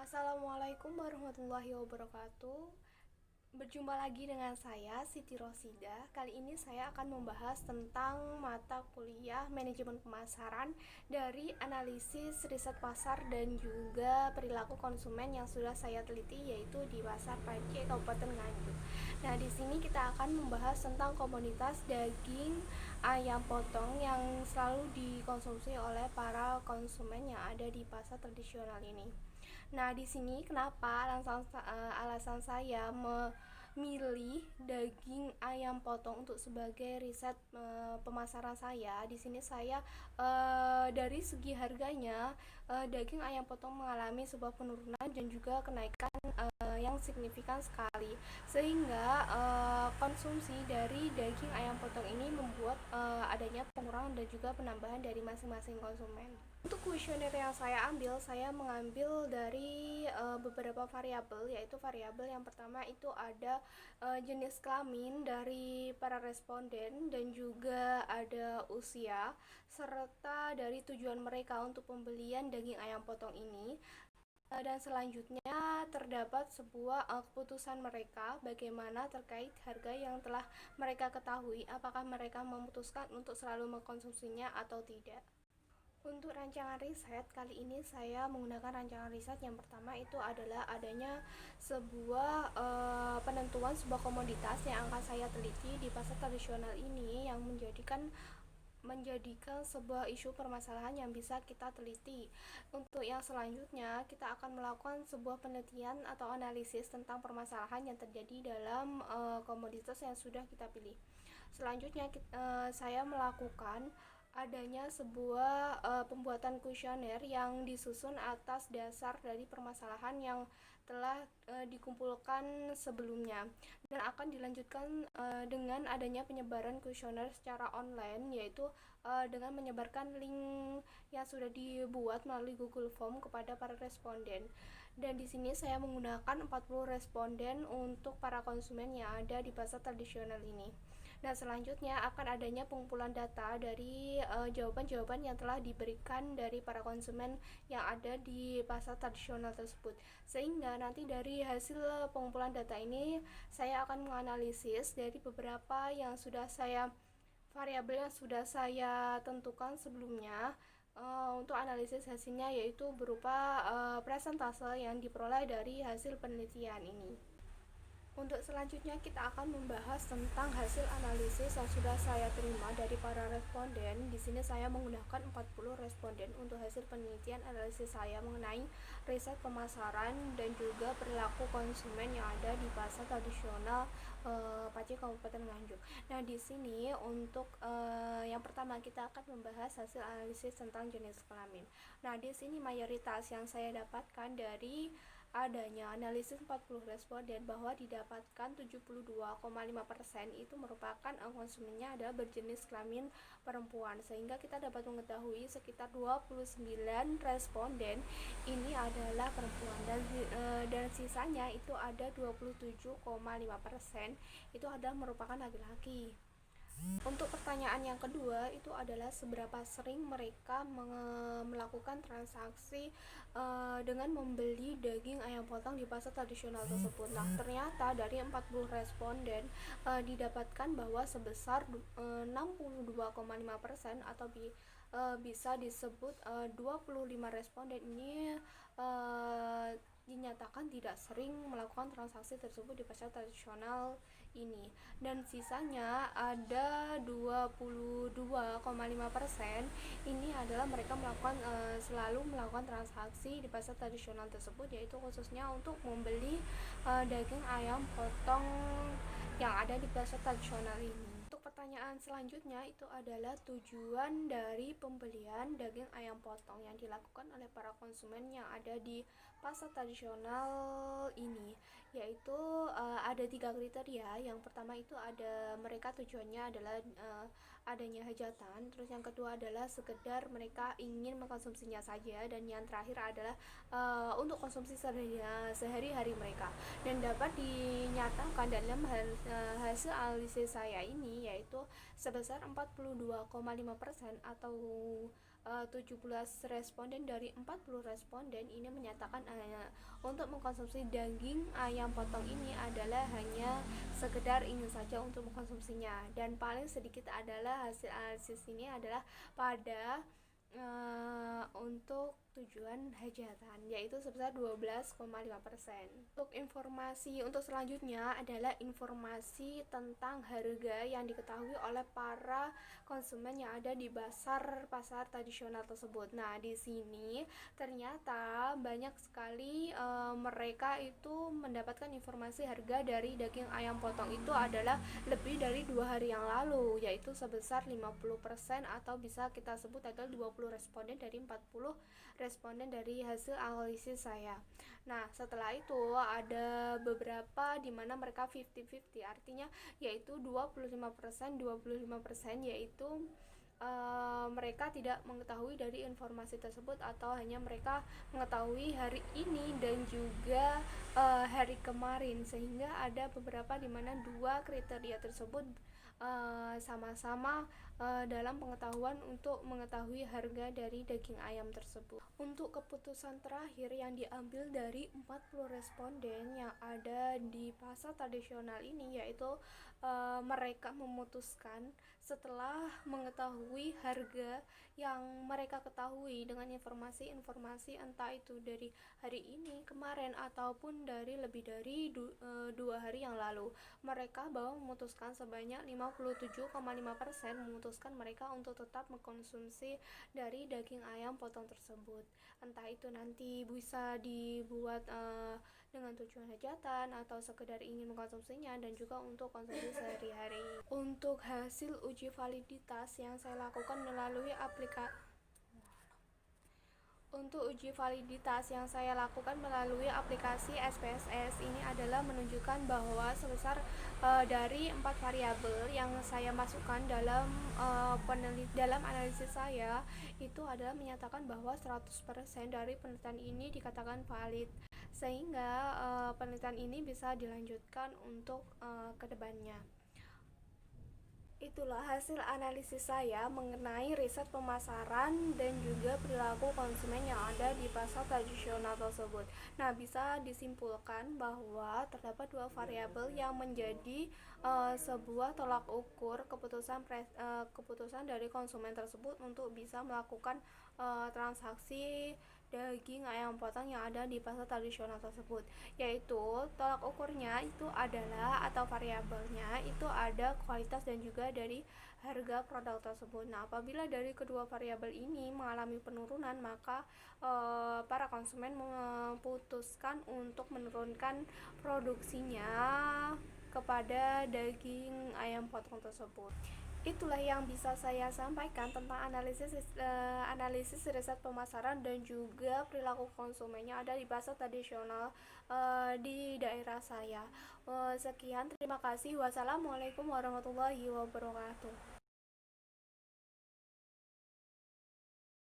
Assalamualaikum warahmatullahi wabarakatuh. Berjumpa lagi dengan saya Siti Rosida. Kali ini saya akan membahas tentang mata kuliah manajemen pemasaran dari analisis riset pasar dan juga perilaku konsumen yang sudah saya teliti, yaitu di Pasar Pace Kabupaten Nganjuk. Nah, di sini kita akan membahas tentang komoditas daging ayam potong yang selalu dikonsumsi oleh para konsumen yang ada di pasar tradisional ini. Nah, di sini kenapa alasan saya memilih daging ayam potong untuk sebagai riset pemasaran saya. Di sini saya dari segi harganya, daging ayam potong mengalami sebuah penurunan dan juga kenaikan yang signifikan sekali, sehingga konsumsi dari daging ayam potong ini membuat adanya pengurangan dan juga penambahan dari masing-masing konsumen. Untuk kuesioner yang saya mengambil dari beberapa variabel, yaitu variabel yang pertama itu ada jenis kelamin dari para responden dan juga ada usia serta dari tujuan mereka untuk pembelian daging ayam potong ini. Dan selanjutnya terdapat sebuah keputusan mereka bagaimana terkait harga yang telah mereka ketahui, apakah mereka memutuskan untuk selalu mengkonsumsinya atau tidak. Untuk rancangan riset kali ini saya menggunakan rancangan riset yang pertama itu adalah adanya sebuah penentuan sebuah komoditas yang akan saya teliti di pasar tradisional ini, yang menjadikan sebuah isu permasalahan yang bisa kita teliti. Untuk yang selanjutnya, kita akan melakukan sebuah penelitian atau analisis tentang permasalahan yang terjadi dalam komoditas yang sudah kita pilih. Selanjutnya, saya melakukan adanya sebuah pembuatan kuesioner yang disusun atas dasar dari permasalahan yang telah dikumpulkan sebelumnya, dan akan dilanjutkan dengan adanya penyebaran kuesioner secara online, yaitu dengan menyebarkan link yang sudah dibuat melalui Google Form kepada para responden. Dan di sini saya menggunakan 40 responden untuk para konsumen yang ada di pasar tradisional ini. Nah, selanjutnya akan adanya pengumpulan data dari jawaban-jawaban yang telah diberikan dari para konsumen yang ada di pasar tradisional tersebut. Sehingga nanti dari hasil pengumpulan data ini saya akan menganalisis dari beberapa variabel yang sudah saya tentukan sebelumnya. Untuk analisis hasilnya yaitu berupa presentase yang diperoleh dari hasil penelitian ini. Untuk selanjutnya kita akan membahas tentang hasil analisis yang sudah saya terima dari para responden. Di sini saya menggunakan 40 responden untuk hasil penelitian analisis saya mengenai riset pemasaran dan juga perilaku konsumen yang ada di pasar tradisional Pace Kabupaten Nganjuk. Nah, di sini untuk yang pertama kita akan membahas hasil analisis tentang jenis kelamin. Nah, di sini mayoritas yang saya dapatkan dari adanya analisis 40 responden bahwa didapatkan 72,5% itu merupakan konsumennya adalah berjenis kelamin perempuan, sehingga kita dapat mengetahui sekitar 29 responden ini adalah perempuan, dan sisanya itu ada 27,5% itu adalah merupakan laki-laki. Untuk pertanyaan yang kedua itu adalah seberapa sering mereka melakukan transaksi dengan membeli daging ayam potong di pasar tradisional tersebut. Nah, ternyata dari 40 responden didapatkan bahwa sebesar 62,5% atau bisa disebut 25 responden ini dinyatakan tidak sering melakukan transaksi tersebut di pasar tradisional ini, dan sisanya ada 22,5% ini adalah mereka selalu melakukan transaksi di pasar tradisional tersebut, yaitu khususnya untuk membeli daging ayam potong yang ada di pasar tradisional ini. Untuk pertanyaan selanjutnya itu adalah tujuan dari pembelian daging ayam potong yang dilakukan oleh para konsumen yang ada di pasar tradisional ini, yaitu ada 3 kriteria. Yang pertama itu ada mereka tujuannya adalah adanya hajatan, terus yang kedua adalah sekedar mereka ingin mengkonsumsinya saja, dan yang terakhir adalah untuk konsumsi sehari-hari mereka. Dan dapat dinyatakan dalam hasil analisis saya ini, yaitu sebesar 42,5% atau 17 responden dari 40 responden ini menyatakan untuk mengkonsumsi daging ayam potong ini adalah hanya sekedar ingin saja untuk mengkonsumsinya, dan paling sedikit adalah hasil analisis ini adalah pada untuk tujuan hajatan, yaitu sebesar 12,5%. Untuk informasi untuk selanjutnya adalah informasi tentang harga yang diketahui oleh para konsumen yang ada di pasar tradisional tersebut. Nah, di sini ternyata banyak sekali mereka itu mendapatkan informasi harga dari daging ayam potong itu adalah lebih dari 2 hari yang lalu, yaitu sebesar 50%, atau bisa kita sebut adalah 20 responden dari 40 responden dari hasil analisis saya. Nah, setelah itu ada beberapa di mana mereka 50-50, artinya yaitu 25%, 25%, yaitu mereka tidak mengetahui dari informasi tersebut, atau hanya mereka mengetahui hari ini dan juga hari kemarin, sehingga ada beberapa di mana dua kriteria tersebut sama-sama dalam pengetahuan untuk mengetahui harga dari daging ayam tersebut. Untuk keputusan terakhir yang diambil dari 40 responden yang ada di pasar tradisional ini, yaitu mereka memutuskan setelah mengetahui harga yang mereka ketahui dengan informasi-informasi entah itu dari hari ini, kemarin, ataupun dari lebih dari 2 hari yang lalu. Mereka bahwa memutuskan sebanyak 57,5% memutuskan mereka untuk tetap mengkonsumsi dari daging ayam potong tersebut. Entah itu nanti bisa dibuat dengan tujuan hajatan atau sekedar ingin mengkonsumsinya, dan juga untuk konsumsi sehari-hari. Untuk hasil uji validitas yang saya lakukan melalui aplikasi SPSS ini adalah menunjukkan bahwa sebesar dari 4 variabel yang saya masukkan dalam dalam analisis saya itu adalah menyatakan bahwa 100% dari penelitian ini dikatakan valid, sehingga penelitian ini bisa dilanjutkan untuk kedepannya. Itulah hasil analisis saya mengenai riset pemasaran dan juga perilaku konsumen yang ada di pasar tradisional tersebut. Nah, bisa disimpulkan bahwa terdapat dua variabel yang menjadi sebuah tolak ukur keputusan dari konsumen tersebut untuk bisa melakukan transaksi daging ayam potong yang ada di pasar tradisional tersebut, yaitu tolak ukurnya itu adalah, atau variabelnya itu ada kualitas dan juga dari harga produk tersebut. Nah, apabila dari kedua variabel ini mengalami penurunan, maka para konsumen memutuskan untuk menurunkan produksinya kepada daging ayam potong tersebut. Itulah yang bisa saya sampaikan tentang analisis riset pemasaran dan juga perilaku konsumen yang ada di pasar tradisional di daerah saya. Sekian, terima kasih. Wassalamualaikum warahmatullahi wabarakatuh.